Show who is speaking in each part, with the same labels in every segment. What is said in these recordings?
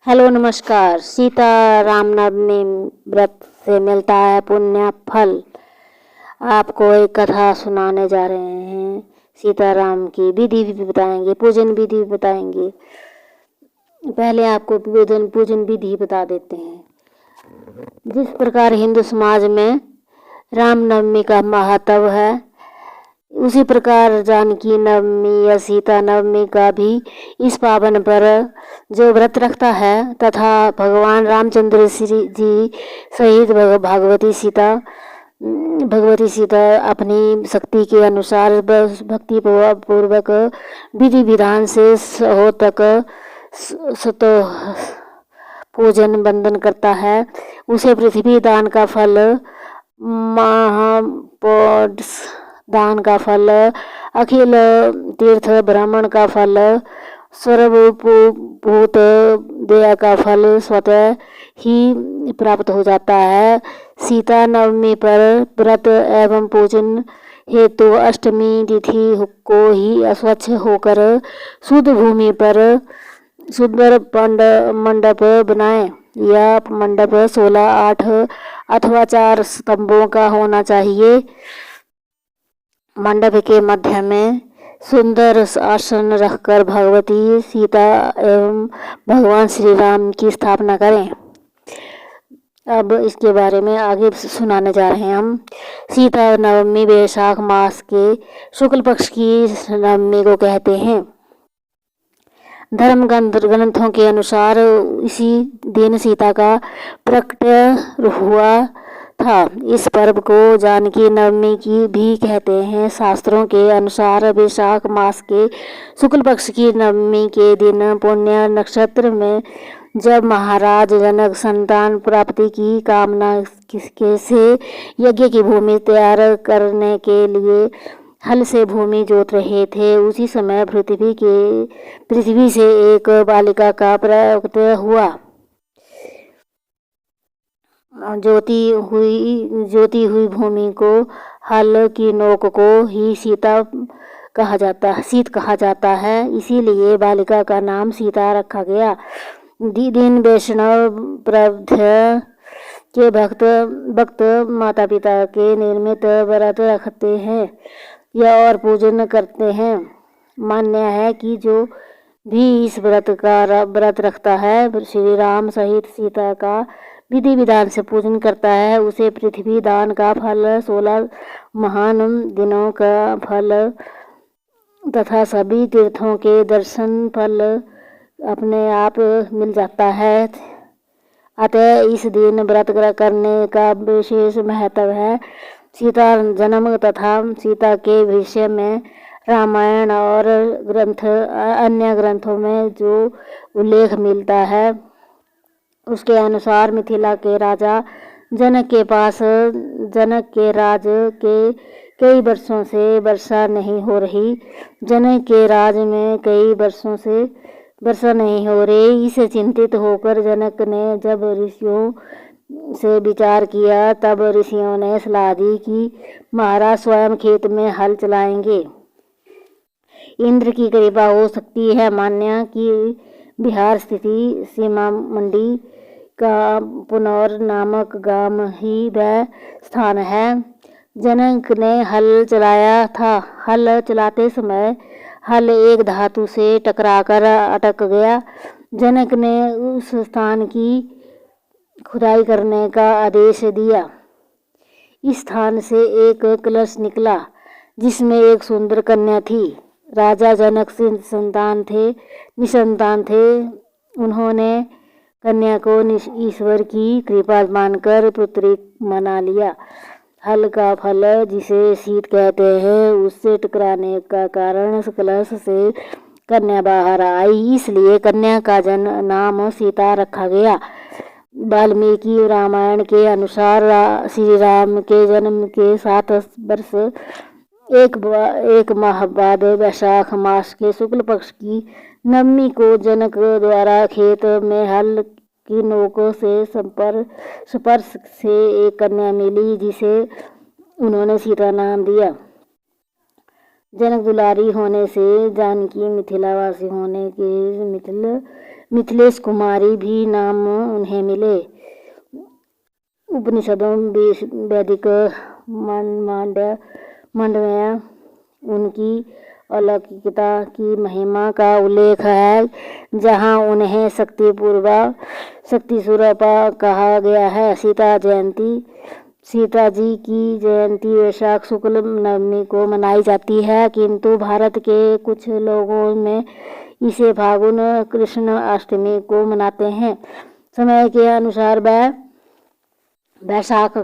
Speaker 1: Hello नमस्कार। सीता रामनवमी व्रत से मिलता है पुण्य फल। आपको एक कथा सुनाने जा रहे हैं। सीताराम की विधि भी बताएंगे, पूजन विधि भी बताएंगे। पहले आपको पूजन विधि बता देते हैं। जिस प्रकार हिंदू समाज में रामनवमी का महत्व है, उसी प्रकार जानकी नवमी या सीता नवमी का भी इस पावन पर जो व्रत रखता है तथा भगवान रामचंद्र श्री जी सहित भगवती सीता अपनी शक्ति के अनुसार भक्ति पूर्वक विधि विधान से हो तक सतो पूजन वंदन करता है, उसे पृथ्वी दान का फल, महापौष दान का फल, अखिल तीर्थ भ्रमण का फल, सर्वभूत दया का फल स्वतः ही प्राप्त हो जाता है। सीता नवमी पर व्रत एवं पूजन हेतु अष्टमी तिथि को ही स्वच्छ होकर शुद्ध भूमि पर सुंदर मंडप बनाएं। यह मंडप 16, 8 अथवा 4 स्तंभों का होना चाहिए। मंडप के मध्य में सुंदर आसन रखकर भगवती सीता एवं भगवान श्री राम की स्थापना करें। अब इसके बारे में आगे सुनाने जा रहे हैं हम। सीता नवमी वैशाख मास के शुक्ल पक्ष की नवमी को कहते हैं। धर्म ग्रंथों के अनुसार इसी दिन सीता का प्रकट हुआ था। इस पर्व को जानकी नवमी की भी कहते हैं। शास्त्रों के अनुसार वैशाख मास के शुक्ल पक्ष की नवमी के दिन पुण्य नक्षत्र में जब महाराज जनक संतान प्राप्ति की कामना से यज्ञ की भूमि तैयार करने के लिए हल से भूमि जोत रहे थे, उसी समय पृथ्वी से एक बालिका का प्रकट हुआ। ज्योति हुई भूमि को, हल की नोक को ही शीत कहा जाता है, इसीलिए बालिका का नाम सीता रखा गया। दिन वैष्णव प्रवृत्ति के भक्त माता पिता के निर्मित व्रत रखते हैं या और पूजन करते हैं। मान्य है कि जो भी इस व्रत रखता है, श्री राम सहित सीता का विधि विधान से पूजन करता है, उसे पृथ्वी दान का फल, 16 महान दिनों का फल तथा सभी तीर्थों के दर्शन फल अपने आप मिल जाता है। अतः इस दिन व्रत करने का विशेष महत्व है। सीता जन्म तथा सीता के विषय में रामायण और अन्य ग्रंथों में जो उल्लेख मिलता है, उसके अनुसार मिथिला के राजा जनक के पास जनक के राज के कई वर्षों से वर्षा नहीं हो रही। जनक के राज में कई वर्षों से वर्षा नहीं हो रही। इससे चिंतित होकर जनक ने जब ऋषियों से विचार किया, तब ऋषियों ने सलाह दी कि महाराज स्वयं खेत में हल चलाएंगे, इंद्र की कृपा हो सकती है। मान्य कि बिहार स्थिति सीमा मंडी का पुनौर नामक गांव ही वह स्थान है। जनक ने हल चलाया था। हल चलाते समय हल एक धातु से टकराकर अटक गया। जनक ने उस स्थान की खुदाई करने का आदेश दिया। इस स्थान से एक कलश निकला जिसमें एक सुंदर कन्या थी। राजा जनक निसंतान थे। उन्होंने कन्या को ईश्वर की कृपा मानकर पुत्री मना लिया। हल का फल, जिसे शीत कहते हैं, उससे टकराने का कारण कलश से कन्या बाहर आई, इसलिए कन्या का नाम सीता रखा गया। वाल्मीकि रामायण के अनुसार श्री राम के जन्म के 7 वर्ष एक माह बाद वैशाख मास के शुक्ल पक्ष की नवमी को जनक द्वारा खेत में हल की नोक से स्पर्श से एक कन्या मिली, जिसे उन्होंने सीता नाम दिया। जनक दुलारी होने से जानकी मिथिलावासी होने के मिथिलेश कुमारी भी नाम उन्हें मिले। उपनिषदों वैदिक मांडव्य उनकी अलौकिकता की महिमा का उल्लेख है, जहाँ उन्हें शक्ति स्वरूपा कहा गया है। सीता जयंती सीता जी की जयंती वैशाख शुक्ल नवमी को मनाई जाती है, किंतु भारत के कुछ लोगों में इसे फागुन कृष्ण अष्टमी को मनाते हैं। समय के अनुसार वैशाख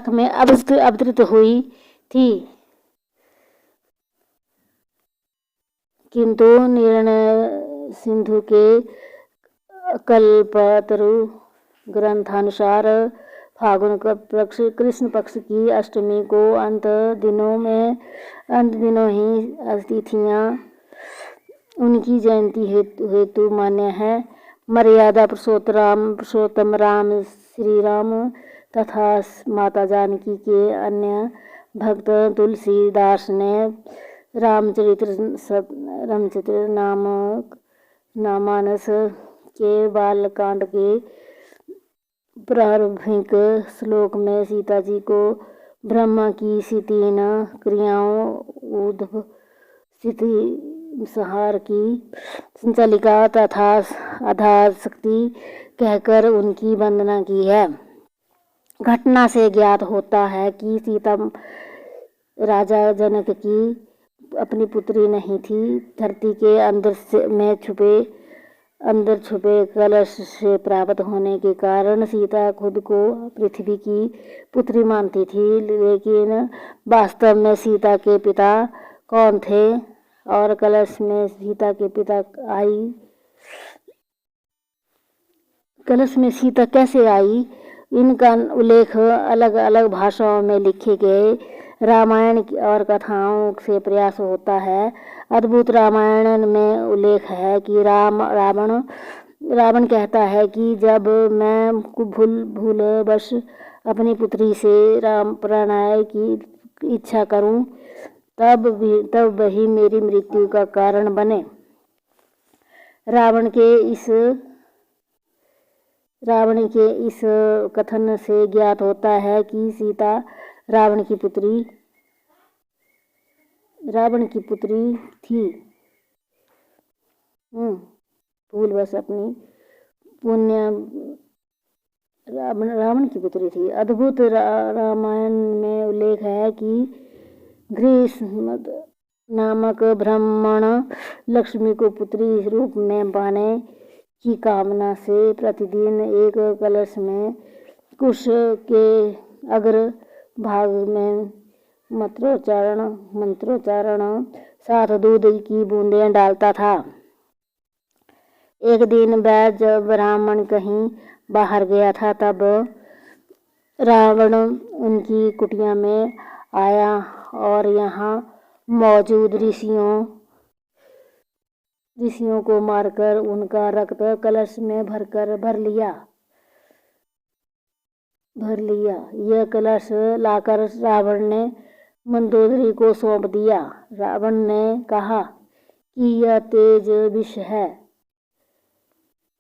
Speaker 1: में अवतरित हुई थी, किंतु निर्णय सिंधु के कल्पतरु ग्रंथानुसार फागुन कृष्ण पक्ष की अष्टमी को अंत दिनों ही तिथियां उनकी जयंती हेतु मान्य है। मर्यादा पुरुषोत्तम राम श्री राम तथा माता जानकी के अन्य भक्त तुलसीदास ने रामचरित्र नामानस के बालकांड के प्रारंभिक श्लोक में सीता जी को ब्रह्मा की तीन क्रियाओं उद्भव, स्थिति, संहार की संचालिका तथा आधारशक्ति कहकर उनकी वंदना की है। घटना से ज्ञात होता है कि सीता राजा जनक की अपनी पुत्री नहीं थी। धरती के अंदर छुपे कलश से प्राप्त होने के कारण सीता खुद को पृथ्वी की पुत्री मानती थी, लेकिन वास्तव में सीता के पिता कौन थे और कलश में सीता कैसे आई, इनका उल्लेख अलग अलग भाषाओं में लिखे गए रामायण और कथाओं से प्रयास होता है। अद्भुत रामायण में उल्लेख है कि रावण कहता है कि जब मैं भूलवश अपनी पुत्री से प्रणय की इच्छा करूं, तब वही मेरी मृत्यु का कारण बने। रावण के इस कथन से ज्ञात होता है कि सीता रावण की पुत्री थी। भूलवश अपनी रावण की पुत्री थी। अद्भुत रामायण में उल्लेख है कि ग्रीष्म नामक ब्राह्मण लक्ष्मी को पुत्री रूप में पाने की कामना से प्रतिदिन एक कलश में कुश के अग्र भाग में मंत्रोच्चारण साथ दूध की बूंदें डालता था। एक दिन वह जब ब्राह्मण कहीं बाहर गया था, तब रावण उनकी कुटिया में आया और यहाँ मौजूद ऋषियों को मारकर उनका रक्त कलश में भर लिया। यह कलश लाकर रावण ने मंदोदरी को सौंप दिया। रावण ने कहा कि यह तेज विष है,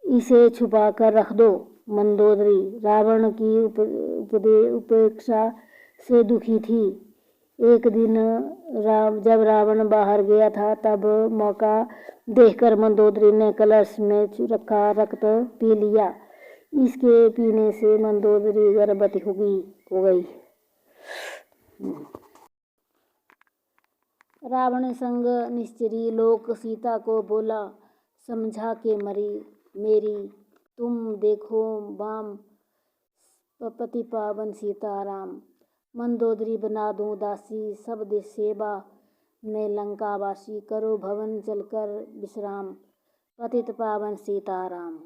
Speaker 1: इसे छुपा कर रख दो। मंदोदरी रावण की उपेक्षा से दुखी थी। एक दिन जब रावण बाहर गया था, तब मौका देखकर मंदोदरी ने कलश में रखा रक्त पी लिया। इसके पीने से मंदोदरी गर्भवती हो गई। रावण संग निश्चरी लोक सीता को बोला, समझा के मेरी तुम देखो बाम पति पावन सीताराम। मंदोदरी बना दूं दासी, सब सेवा में लंकावासी। करो भवन चलकर विश्राम, पतित पावन सीताराम।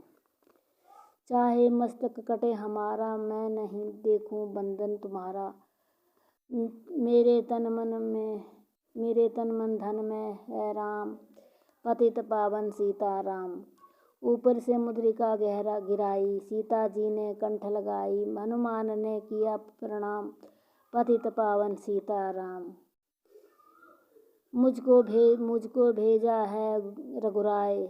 Speaker 1: चाहे मस्तक कटे हमारा, मैं नहीं देखूं बंधन तुम्हारा। मेरे तन मन धन में है राम, पतित पावन सीताराम। ऊपर से मुद्रिका गिराई, सीता जी ने कंठ लगाई। हनुमान ने किया प्रणाम, पतित पावन सीताराम। मुझको भेजा है रघुराय।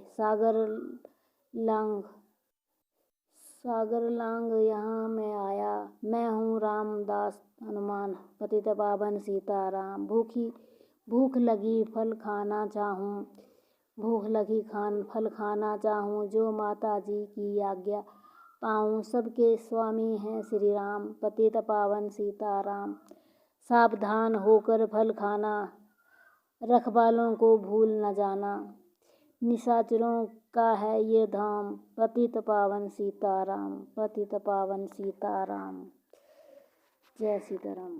Speaker 1: सागर लांग यहाँ मैं आया। मैं हूँ रामदास हनुमान, पतित पावन सीताराम। भूख लगी फल खाना चाहूँ, जो माता जी की आज्ञा पाऊँ। सबके स्वामी हैं श्री राम, पतित पावन सीताराम। सावधान होकर फल खाना, रखवालों को भूल न जाना। निशाचरों का है ये धाम, पतित पावन सीताराम, पतित पावन सीताराम। जय सीताराम।